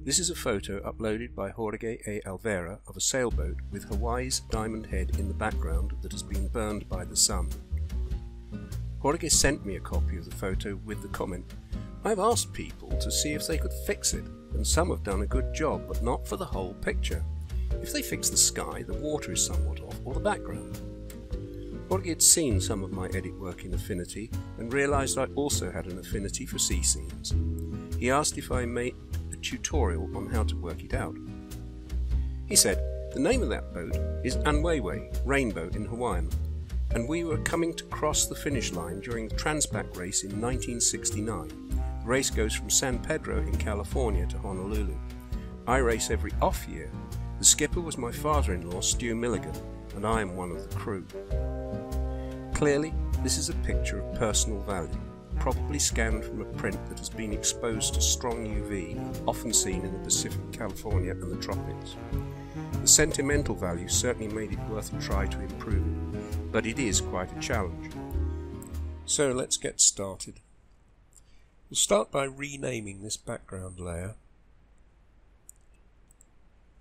This is a photo uploaded by Jorge A. Alvera of a sailboat with Hawaii's diamond head in the background that has been burned by the sun. Jorge sent me a copy of the photo with the comment, "I've asked people to see if they could fix it, and some have done a good job, but not for the whole picture. If they fix the sky, the water is somewhat off, or the background." Jorge had seen some of my edit work in Affinity and realised I also had an affinity for sea scenes. He asked if I made a tutorial on how to work it out. He said, "The name of that boat is ANUENUE, rainbow in Hawaiian, and we were coming to cross the finish line during the Transpac race in 1969. The race goes from San Pedro in California to Honolulu. I race every off year. The skipper was my father-in-law, Stu Milligan, and I am one of the crew." Clearly, this is a picture of personal value, probably scanned from a print that has been exposed to strong UV, often seen in the Pacific, California and the tropics. The sentimental value certainly made it worth a try to improve it, but it is quite a challenge. So let's get started. We'll start by renaming this background layer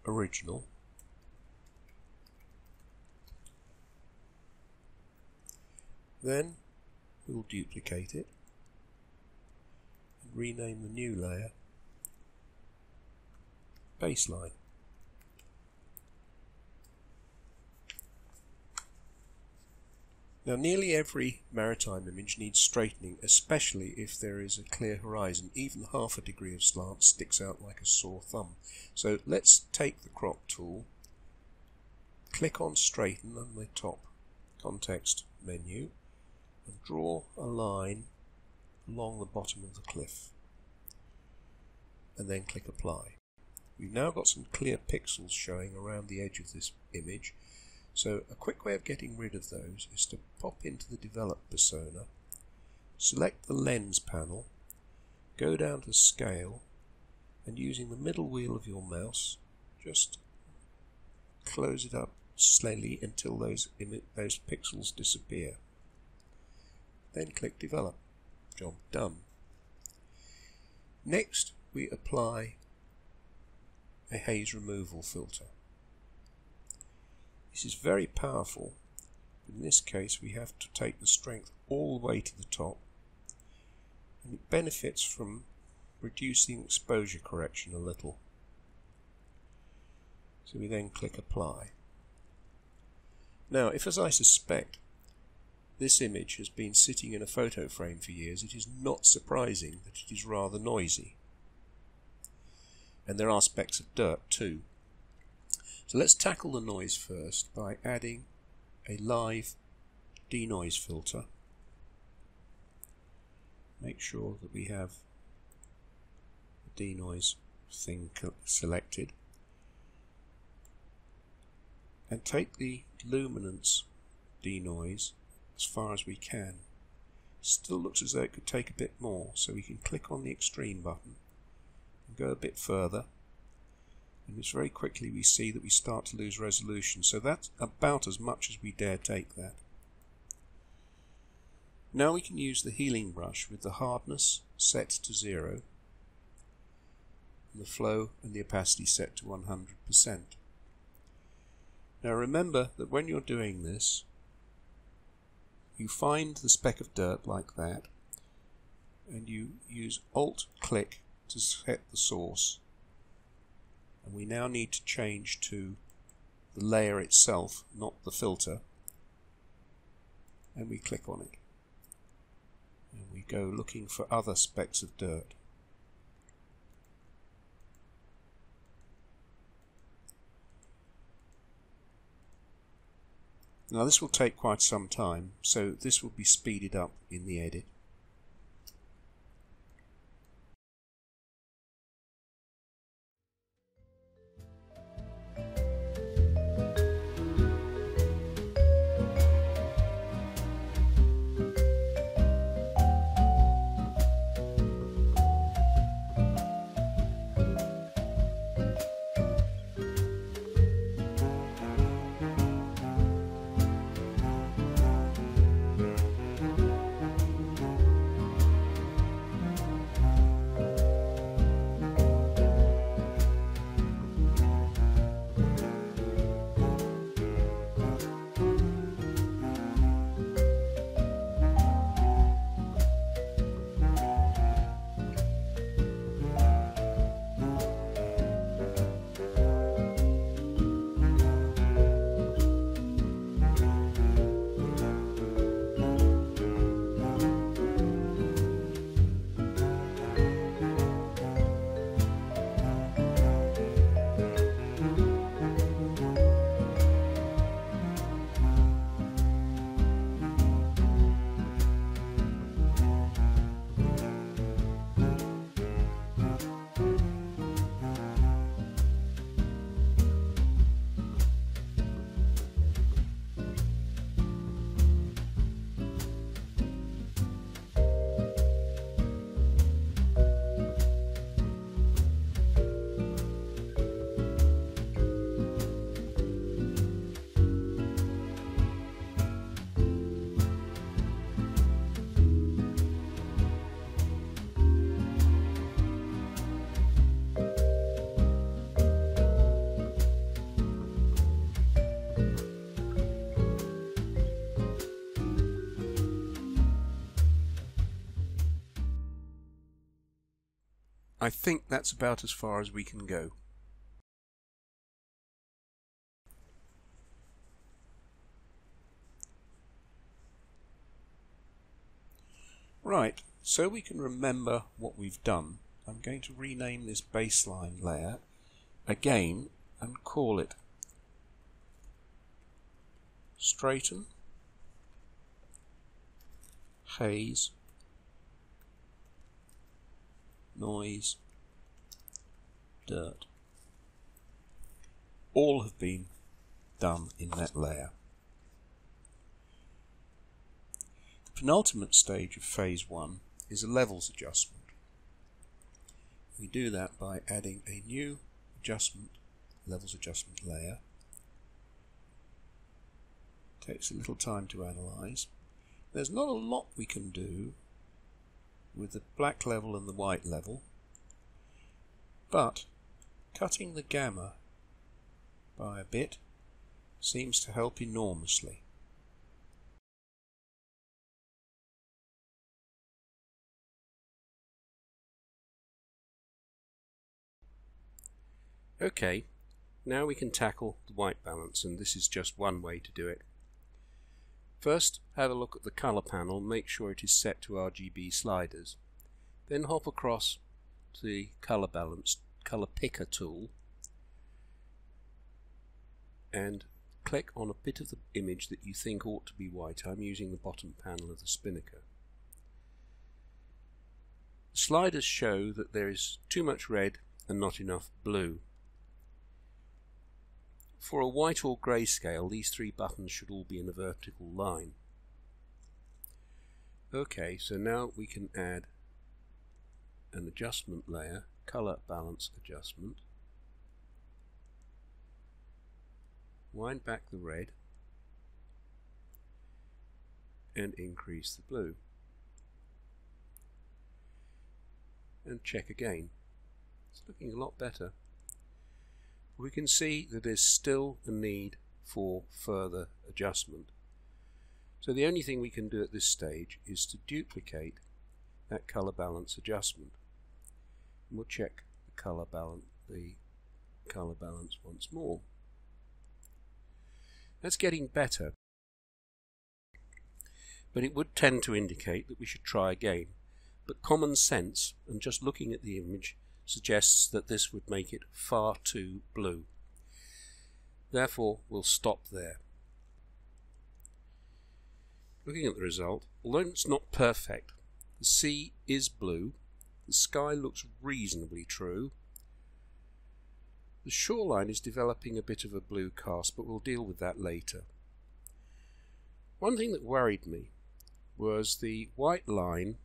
Original. Then we'll duplicate it and rename the new layer Baseline. Now, nearly every maritime image needs straightening, especially if there is a clear horizon. Even half a degree of slant sticks out like a sore thumb. So let's take the crop tool, click on Straighten on the top context menu, and draw a line along the bottom of the cliff, and then click Apply. We've now got some clear pixels showing around the edge of this image, so a quick way of getting rid of those is to pop into the Develop persona, select the Lens panel, go down to Scale, and using the middle wheel of your mouse, just close it up slowly until those pixels disappear. Then click Develop. Job done. Next, we apply a haze removal filter. This is very powerful. In this case, we have to take the strength all the way to the top, and it benefits from reducing exposure correction a little. So we then click Apply. Now, if, as I suspect, this image has been sitting in a photo frame for years, it is not surprising that it is rather noisy. And there are specks of dirt too. So let's tackle the noise first by adding a live denoise filter. Make sure that we have the denoise thing selected. And take the luminance denoise as far as we can. Still looks as though it could take a bit more, so we can click on the extreme button and go a bit further, and it's very quickly we see that we start to lose resolution, so that's about as much as we dare take that. Now we can use the healing brush with the hardness set to 0 and the flow and the opacity set to 100%. Now remember that when you're doing this, you find the speck of dirt like that, and you use Alt-click to set the source. And we now need to change to the layer itself, not the filter. And we click on it. And we go looking for other specks of dirt. Now this will take quite some time, so this will be speeded up in the edit. I think that's about as far as we can go. Right, so we can remember what we've done, I'm going to rename this baseline layer again and call it Straighten, Haze, Noise, Dirt. All have been done in that layer. The penultimate stage of phase 1 is a levels adjustment. We do that by adding a new levels adjustment layer. Takes a little time to analyze. There's not a lot we can do with the black level and the white level, but cutting the gamma by a bit seems to help enormously. Okay, now we can tackle the white balance, and this is just one way to do it. First, have a look at the color panel, make sure it is set to RGB sliders. Then hop across to the color picker tool and click on a bit of the image that you think ought to be white. I'm using the bottom panel of the spinnaker. The sliders show that there is too much red and not enough blue. For a white or grayscale, these three buttons should all be in a vertical line. Okay, so now we can add an adjustment layer, color balance adjustment. Wind back the red and increase the blue. And check again. It's looking a lot better. We can see that there's still a need for further adjustment. So the only thing we can do at this stage is to duplicate that color balance adjustment. And we'll check the color balance once more. That's getting better, but it would tend to indicate that we should try again. But common sense and just looking at the image suggests that this would make it far too blue. Therefore, we'll stop there. Looking at the result, although it's not perfect, the sea is blue, the sky looks reasonably true, the shoreline is developing a bit of a blue cast, but we'll deal with that later. One thing that worried me was the white line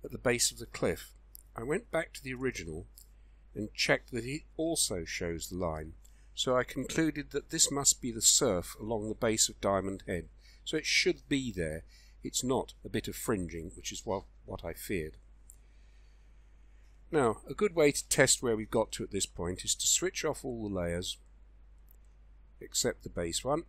at the base of the cliff. I went back to the original and checked that it also shows the line, so I concluded that this must be the surf along the base of Diamond Head, so it should be there. It's not a bit of fringing, which is what I feared. Now, a good way to test where we've got to at this point is to switch off all the layers except the base one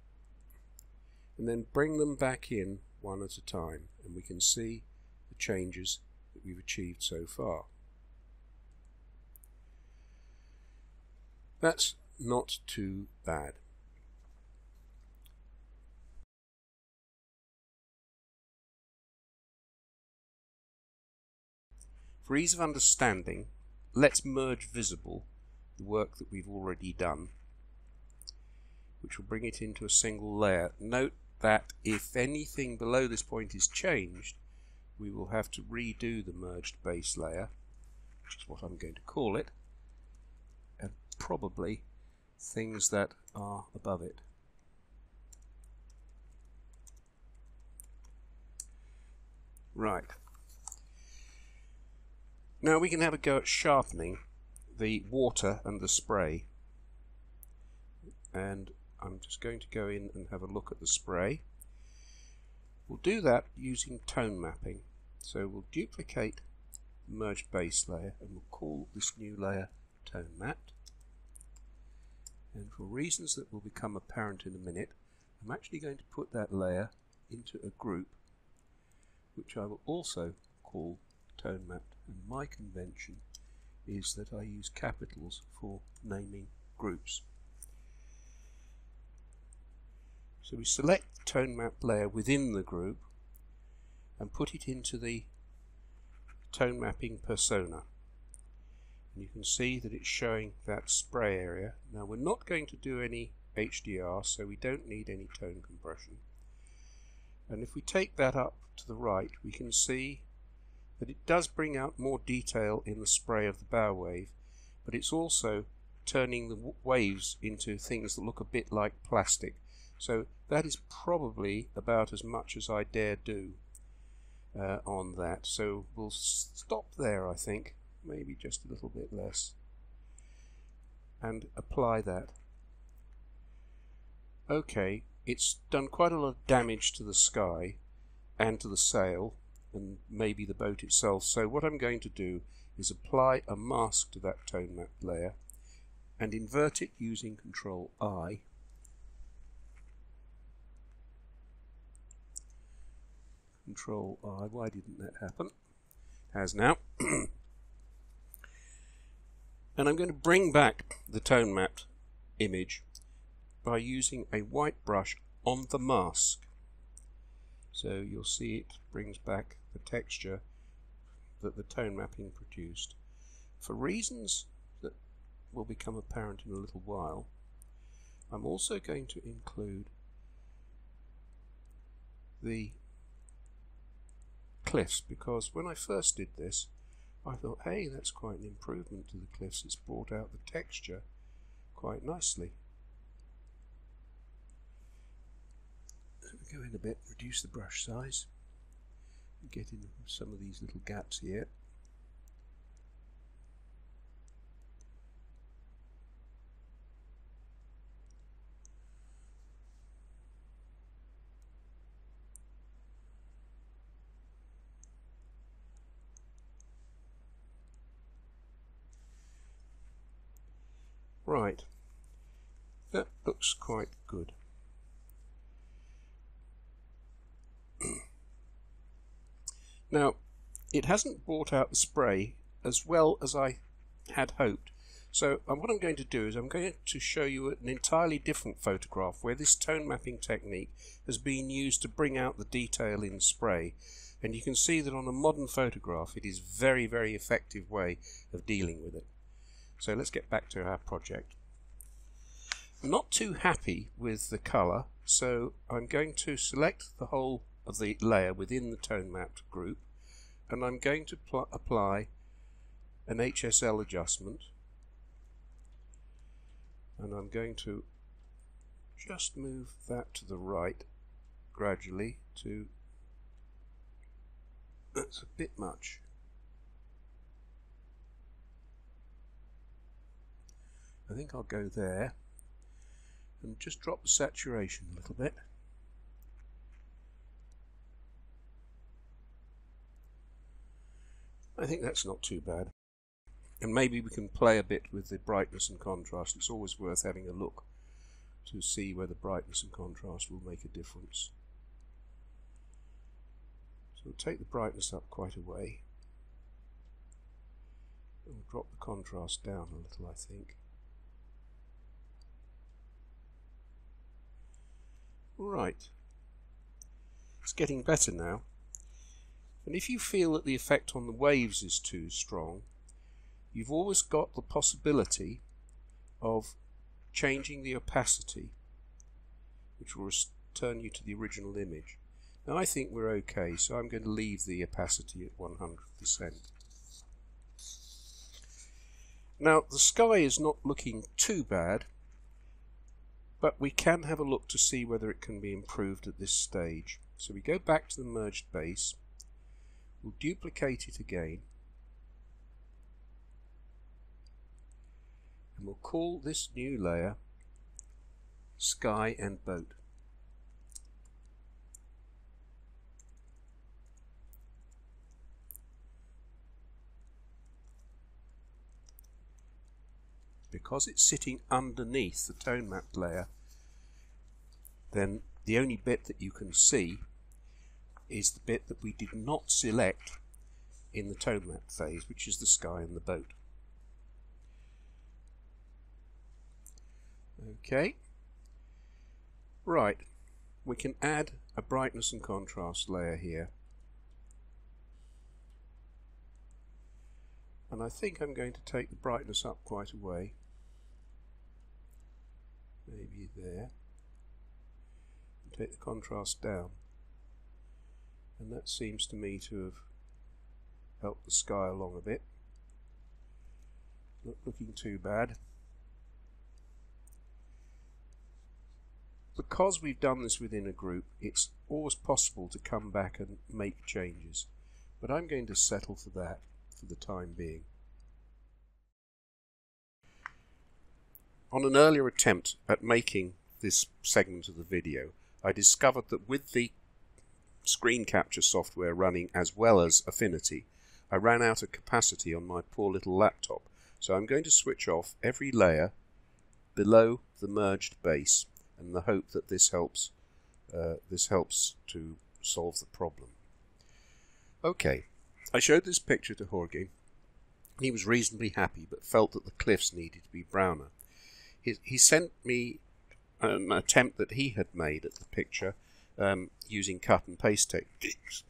and then bring them back in one at a time, and we can see the changes that we've achieved so far. That's not too bad. For ease of understanding, let's merge visible, the work that we've already done, which will bring it into a single layer. Note that if anything below this point is changed, we will have to redo the merged base layer, which is what I'm going to call it, and probably things that are above it. Right. Now we can have a go at sharpening the water and the spray. And I'm just going to go in and have a look at the spray. We'll do that using tone mapping. So we'll duplicate the merged base layer and we'll call this new layer tone mapped. And for reasons that will become apparent in a minute, I'm actually going to put that layer into a group, which I will also call tone mapped. And my convention is that I use capitals for naming groups. So we select the tone map layer within the group and put it into the tone mapping persona. And you can see that it's showing that spray area. Now we're not going to do any HDR, so we don't need any tone compression. And if we take that up to the right, we can see that it does bring out more detail in the spray of the bow wave, but it's also turning the waves into things that look a bit like plastic. So that is probably about as much as I dare do on that. So we'll stop there, I think, maybe just a little bit less, and apply that. Okay, it's done quite a lot of damage to the sky and to the sail and maybe the boat itself, so what I'm going to do is apply a mask to that tone map layer and invert it using Control I. Control I, why didn't that happen? Has now. And I'm going to bring back the tone mapped image by using a white brush on the mask. So you'll see it brings back the texture that the tone mapping produced. For reasons that will become apparent in a little while, I'm also going to include the cliffs, because when I first did this I thought, hey, that's quite an improvement to the cliffs. It's brought out the texture quite nicely. Go in a bit, reduce the brush size, and get in some of these little gaps here. Right, that looks quite good. Now, it hasn't brought out the spray as well as I had hoped. So what I'm going to do is I'm going to show you an entirely different photograph where this tone mapping technique has been used to bring out the detail in spray. And you can see that on a modern photograph it is a very, very effective way of dealing with it. So let's get back to our project. I'm not too happy with the colour, so I'm going to select the whole of the layer within the tone mapped group, and I'm going to apply an HSL adjustment, and I'm going to just move that to the right gradually to, that's a bit much. I think I'll go there and just drop the saturation a little bit. I think that's not too bad. And maybe we can play a bit with the brightness and contrast. It's always worth having a look to see whether brightness and contrast will make a difference. So we'll take the brightness up quite a way. And we'll drop the contrast down a little, I think. Right. It's getting better now. And if you feel that the effect on the waves is too strong, you've always got the possibility of changing the opacity, which will return you to the original image. Now I think we're okay, so I'm going to leave the opacity at 100%. Now the sky is not looking too bad, but we can have a look to see whether it can be improved at this stage. So we go back to the merged base. We'll duplicate it again, and we'll call this new layer Sky and Boat. Because it's sitting underneath the tone map layer, then the only bit that you can see is the bit that we did not select in the tone map phase, which is the sky and the boat. Okay. Right, we can add a brightness and contrast layer here. And I think I'm going to take the brightness up quite a way. Maybe there. And take the contrast down. And that seems to me to have helped the sky along a bit. Not looking too bad. Because we've done this within a group, it's always possible to come back and make changes. But I'm going to settle for that for the time being. On an earlier attempt at making this segment of the video, I discovered that with the screen capture software running as well as Affinity, I ran out of capacity on my poor little laptop. So I'm going to switch off every layer below the merged base, in the hope that this helps to solve the problem. Okay, I showed this picture to Jorge. He was reasonably happy, but felt that the cliffs needed to be browner. He sent me an attempt that he had made at the picture using cut and paste techniques,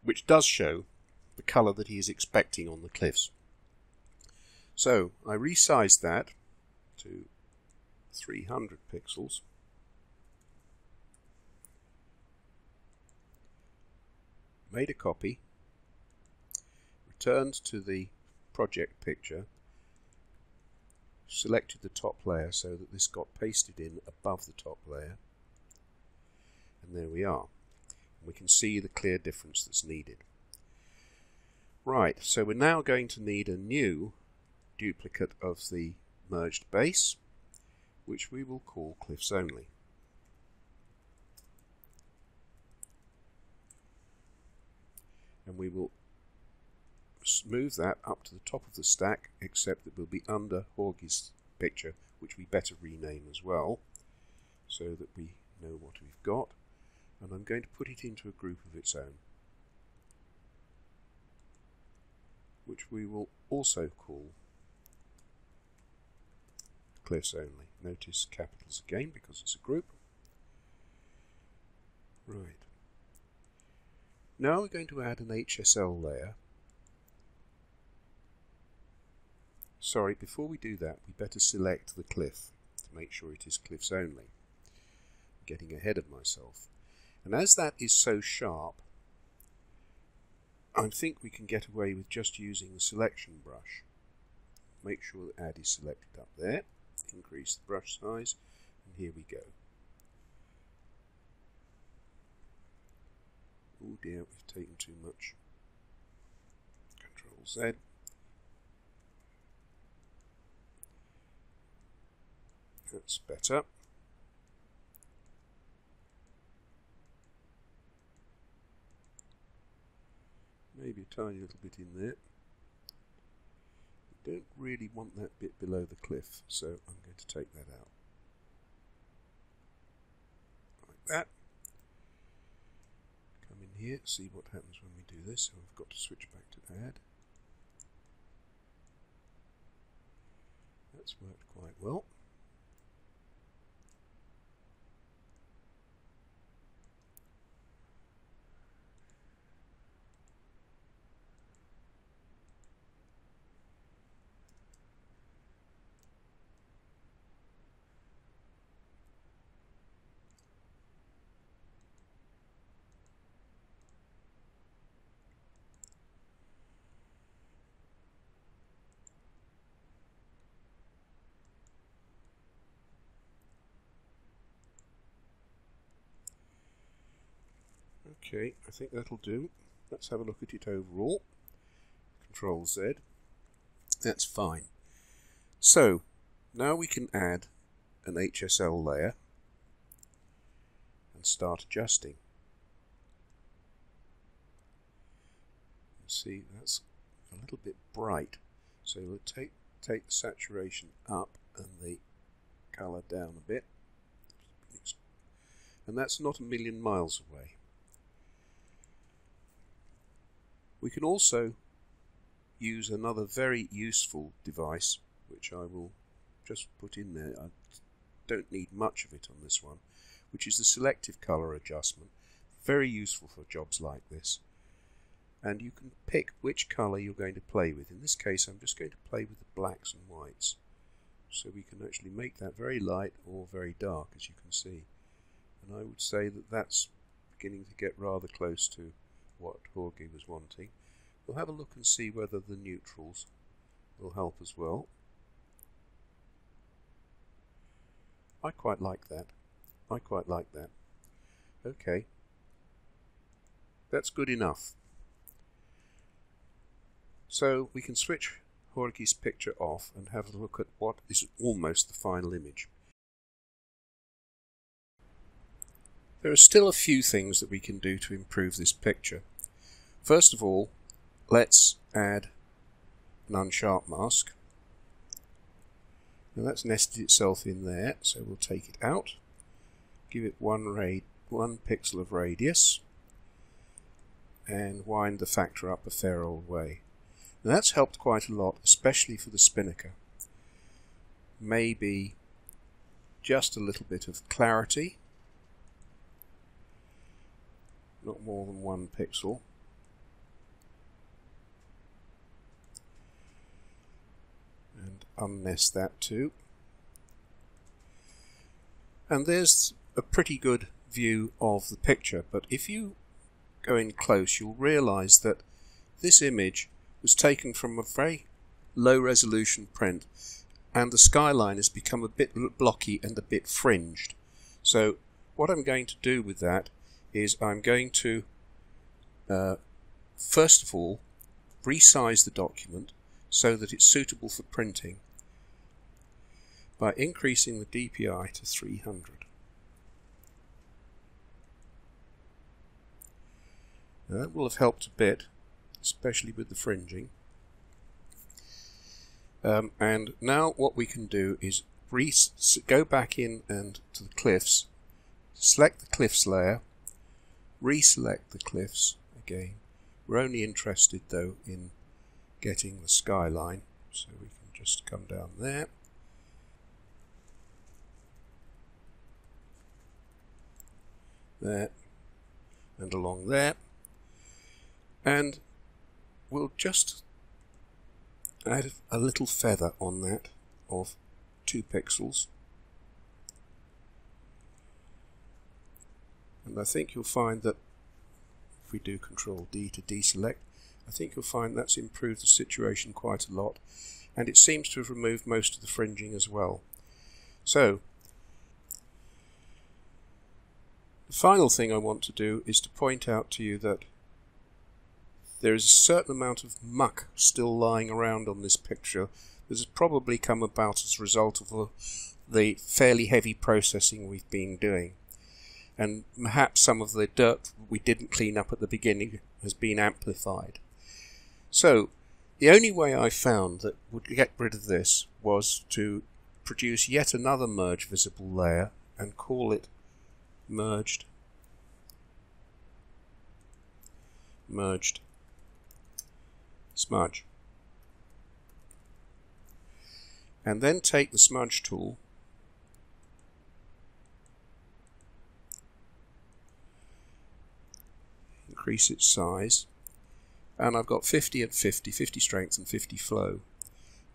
which does show the colour that he is expecting on the cliffs. So I resized that to 300 pixels. Made a copy, returned to the project picture, selected the top layer so that this got pasted in above the top layer, and there we are. We can see the clear difference that's needed. Right, so we're now going to need a new duplicate of the merged base, which we will call cliffs only. And we will move that up to the top of the stack, except that we'll be under Jorge's picture, which we better rename as well, so that we know what we've got. And I'm going to put it into a group of its own, which we will also call cliffs only. Notice capitals again because it's a group. Right. Now we're going to add an HSL layer. Sorry, before we do that, we better select the cliff to make sure it is cliffs only. I'm getting ahead of myself. And as that is so sharp, I think we can get away with just using the selection brush. Make sure that add is selected up there. Increase the brush size, and here we go. Oh dear, we've taken too much. Control Z. That's better. Maybe a tiny little bit in there. We don't really want that bit below the cliff, so I'm going to take that out. Like that. Come in here, see what happens when we do this. So I've got to switch back to add. That's worked quite well. Okay, I think that'll do. Let's have a look at it overall. Control Z. That's fine. So, now we can add an HSL layer and start adjusting. See, that's a little bit bright. So we'll take the saturation up and the colour down a bit. And that's not a million miles away. We can also use another very useful device, which I will just put in there. don't need much of it on this one, which is the selective colour adjustment. Very useful for jobs like this. And you can pick which colour you're going to play with. In this case, I'm just going to play with the blacks and whites. So we can actually make that very light or very dark, as you can see. And I would say that that's beginning to get rather close to what Jorge was wanting. We'll have a look and see whether the neutrals will help as well. I quite like that. I quite like that. Okay. That's good enough. So we can switch Jorge's picture off and have a look at what is almost the final image. There are still a few things that we can do to improve this picture. First of all, let's add an unsharp mask. Now that's nested itself in there, so we'll take it out, give it one pixel of radius, and wind the factor up a fair old way. Now that's helped quite a lot, especially for the spinnaker. Maybe just a little bit of clarity, not more than 1 pixel. And unnest that too. And there's a pretty good view of the picture, but if you go in close, you'll realize that this image was taken from a very low resolution print, and the skyline has become a bit blocky and a bit fringed. So what I'm going to do with that is I'm going to first of all resize the document so that it's suitable for printing by increasing the DPI to 300. Now that will have helped a bit, especially with the fringing. And now what we can do is go back in and to the cliffs, select the cliffs layer, reselect the cliffs again. We're only interested though in getting the skyline, so we can just come down there. There, and along there. And we'll just add a little feather on that of 2 pixels. And I think you'll find that if we do Control D to deselect, I think you'll find that's improved the situation quite a lot, and it seems to have removed most of the fringing as well. So, the final thing I want to do is to point out to you that there is a certain amount of muck still lying around on this picture that has probably come about as a result of the fairly heavy processing we've been doing. And perhaps some of the dirt we didn't clean up at the beginning has been amplified. So, the only way I found that would get rid of this was to produce yet another merge visible layer and call it merged smudge. And then take the smudge tool increase its size, and I've got 50 and 50 strength and 50 flow,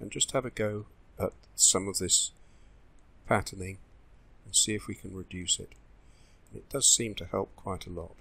and just have a go at some of this patterning and see if we can reduce it. And it does seem to help quite a lot.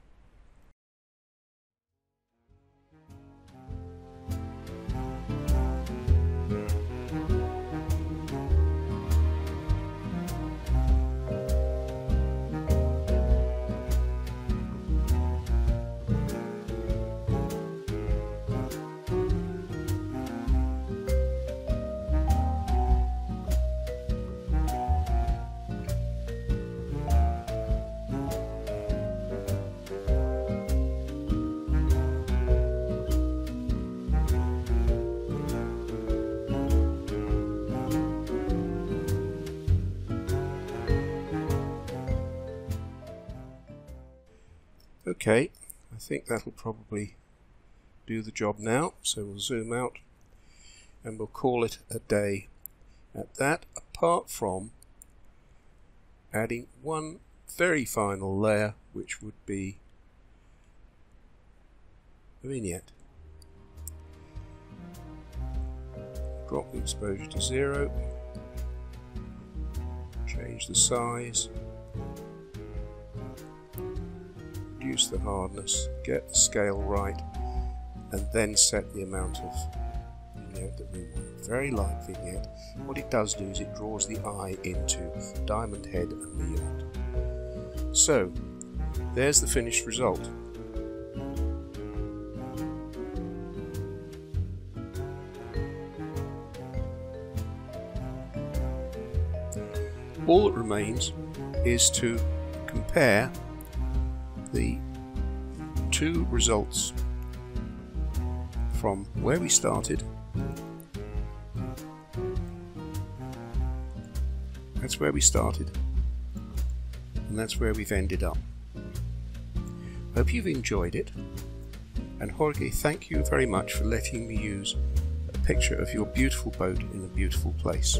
Okay, I think that'll probably do the job now, so we'll zoom out and we'll call it a day at that, apart from adding one very final layer, which would be a vignette. Drop the exposure to 0, change the size, reduce the hardness, get the scale right, and then set the amount of vignette that we want. Very light vignette. What it does do is it draws the eye into Diamond Head and the yacht. So, there's the finished result. All that remains is to compare the two results from where we started. That's where we started, and that's where we've ended up. Hope you've enjoyed it, and Jorge, thank you very much for letting me use a picture of your beautiful boat in a beautiful place.